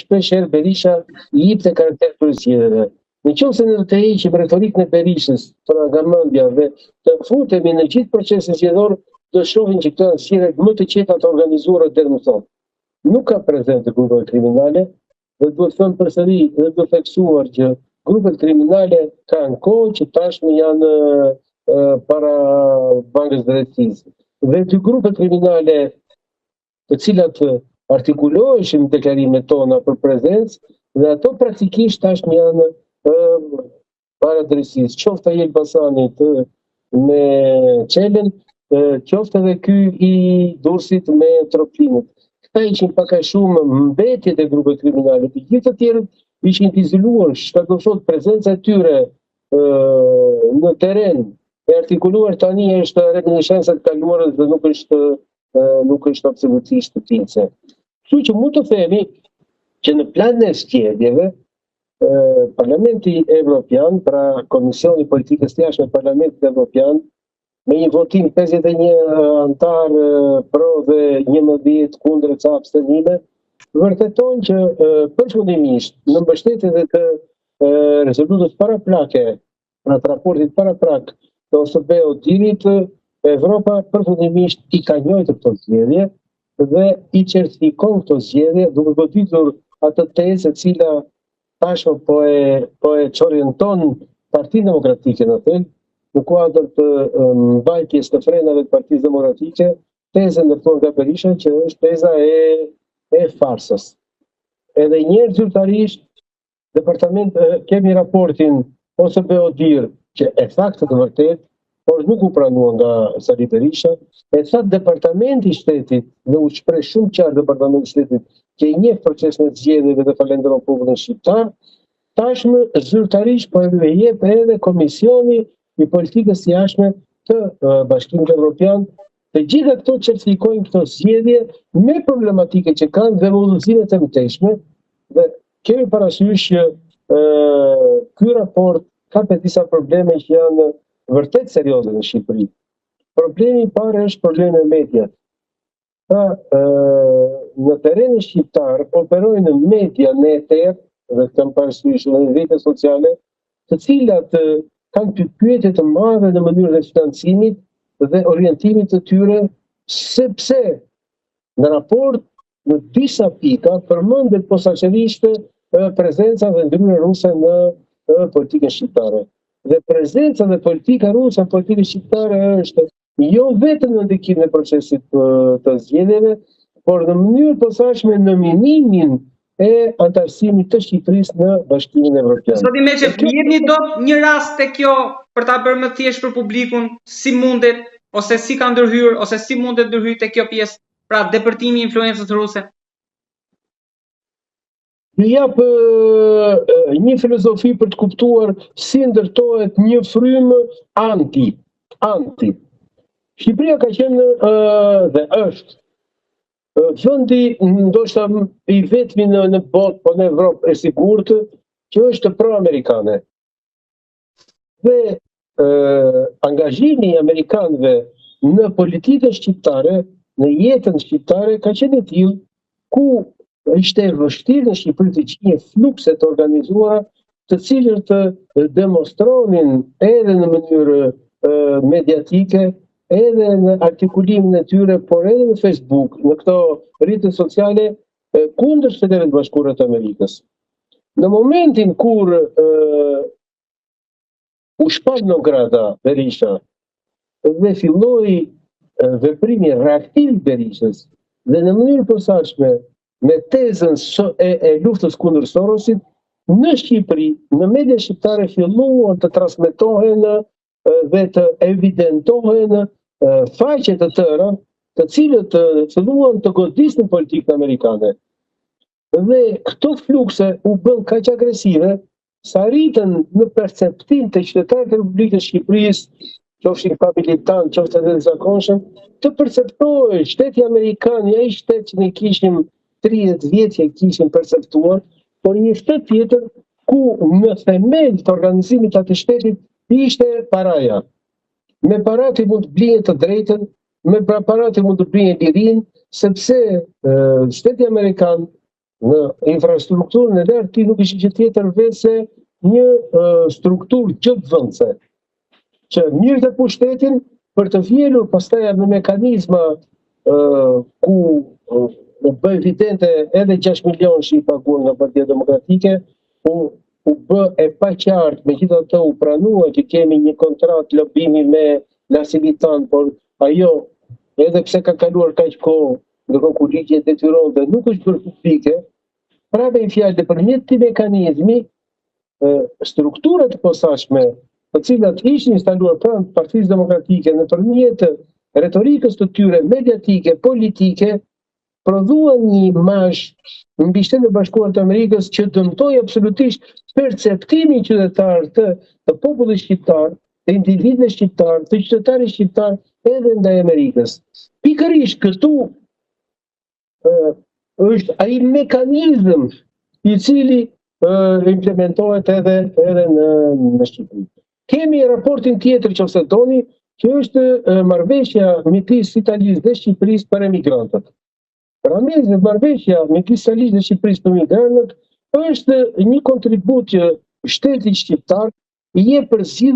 shpesh herë Berisha I jepte karakter kryesjedheve. Nëse ne të heqim retorikën e Berishës për nga mendja dhe të futemi në gjithë procesin zgjedhor, do shohim që këto janë sjellje më të qeta të organizuara deri më sot. Nuk ka prezente grupeve kriminale, dhe duhet thënë përsëri dhe duhet theksuar që grupet kriminale kanë kohë që tashmë janë para bankës drejtësisë. Dhe dy grupet kriminale të cilat artikuloheshin deklarimet tona për prezencë, dhe ato praktikisht tashmë janë para drejtësisë. Qoftë ai Elbasanit me Çelën, qoftë edhe ky I Durrësit me Tropinit. Këta ishin pak a shumë mbetjet e grupeve kriminale. Të gjithë të tjerët ishin të izoluar, çka do thotë prezenca e tyre në terren e artikuluar tani është reminiscenca e kaluarës dhe nuk është absolutisht të tillse. Kështu që mund të themi që në planin e zgjedhjeve Parlamenti Evropian, pra Komisioni Politikës së Jashtme e Parlamentit Evropian, me një votim 51 antar pro dhe 11 kundër ca abstenime, vërteton që përfundimisht në mbështetje të rezolutës paraprake, pra të raportit paraprak të OSBE-ut, Evropa përfundimisht I ka njojtë këto zgjedhje dhe I certifikon këto zgjedhje duke goditur atë tezë e cila tashmë po e çorienton Partinë Demokratike në fund, në kuadër të mbajtjes të frenave të Partisë Demokratike, tezën ndërtuar nga Berisha që është teza e farsës. Edhe njerë zyrtarisht, kemi raportin OSBE-dir që e saktë të vërtet, por nuk u pranua nga Sali Berisha, e sa Departamenti I Shtetit, dhe u shpreh shumë qartë Departamenti I Shtetit, që I njeh procesin e zgjedhjeve dhe falenderon popullin shqiptar, tashmë zyrtarisht po e jep edhe Komisioni I Politikës së Jashtme të Bashkimit Evropian, të gjitha këto certifikojnë këto zgjedhje me problematike që kanë dhe udhëzimet e mëtejshme, dhe kemi parasysh që ky raport ka disa probleme që janë vërtet serioze në Shqipëri. Problemi I parë është problemi me mediat. Pra, në terrenin shqiptar operojnë media në eter, dhe kanë parasysh në rrjetet sociale, të cilat kanë pyetje të madhe në mënyrën e financimit dhe orientimit të tyre, sepse në raport në disa pika përmendet posaçërisht prezenca dhe ndryrë ruse në politikën shqiptare. Dhe prezenca dhe politika ruse në politikën shqiptare është jo vetëm në ndikimin e procesit të zgjedhjeve, por në mënyrë posaçme në minimin e antarësimit të Shqipërisë në Bashkimin Evropian. Zoti Meçe, jepni dot një rast te kjo për ta bërë më thjesht për publikun, si mundet ose si ka ndërhyr ose si mundet ndërhyr te kjo pjesë, pra depërtimi I influencës ruse. Ju jap një filozofi për të kuptuar si ndërtohet një frymë anti. Shqipëria ka qenë dhe është vendi ndoshta I vetmi në botë, po në Evropë e sigurt, që është pro-amerikane. Dhe angazhimi I amerikanëve në politikën shqiptare, në jetën shqiptare, ka qenë I tillë ku ishte vështirë në Shqipëri të gjejë flukse të organizuara, të cilët të demonstronin edhe në mënyrë mediatike, edhe në artikulimin e tyre, por edhe në Facebook, në këto rrjete sociale, kundër Shtetit Bashkuar të Amerikës. Në momentin kur u shpall në grada Berisha dhe filloi veprimi reaktiv I Berishës dhe në mënyrë posaçme me tezën e luftës kundër Sorosit, në Shqipëri, në media shqiptare filluan të transmetohen dhe të evidentohen faqe të tëra, të cilët filluan të godisnin politikën amerikane. Dhe këto flukse u bën kaq agresive, sa arritën në perceptim të qytetarëve të Republikës Shqipërisë, qofshin militant, qoftë edhe të zakonshëm, të perceptohej shteti amerikan, ai shtet që ne kishim 30 vjet që kishim perceptuar, por një shtet tjetër ku në themel të organizimit të atij shtetit ishte paraja. Me para ti mund të blije të drejtën, me para ti mund të blije lirinë, sepse shteti amerikan në infrastrukturën e lartë, ti nuk ishin që tjetër vetë se një strukturë gjëtvëndse, që mirë të pushtetin për të vjelur pastaj me mekanizma ku u bë evidente edhe 6 milion që i paguan nga Partia Demokratike, u bë e paqartë, megjithatë u pranua që kemi një kontratë lobimi me Lasilitan, por ajo, edhe pse ka kaluar kaq kohë, ndërkohë kur ligji e detyronte, nuk është bërë publike. Pra me fjalë, nëpërmjet këtij mekanizmi, strukturat të posaçme, të cilat ishin instaluar pranë Partisë Demokratike nëpërmjet retorikës të tyre mediatike, politike, prodhuan një imazh mbi Shtetet e Bashkuara të Amerikës që dëmtoi absolutisht perceptimin qytetar të popullit shqiptar, të individëve shqiptar, të qytetarit shqiptar edhe ndaj Amerikës. Pikërisht këtu është ai mekanizëm i cili implementohet edhe në Shqipëri. Kemi raportin tjetër nëse doni, që është marrëveshja midis Italisë dhe Shqipërisë për emigrantët. Marrëveshja midis Italisë dhe Shqipërisë për emigrantët është një kontribut që shteti shqiptar i jep për zgjidhje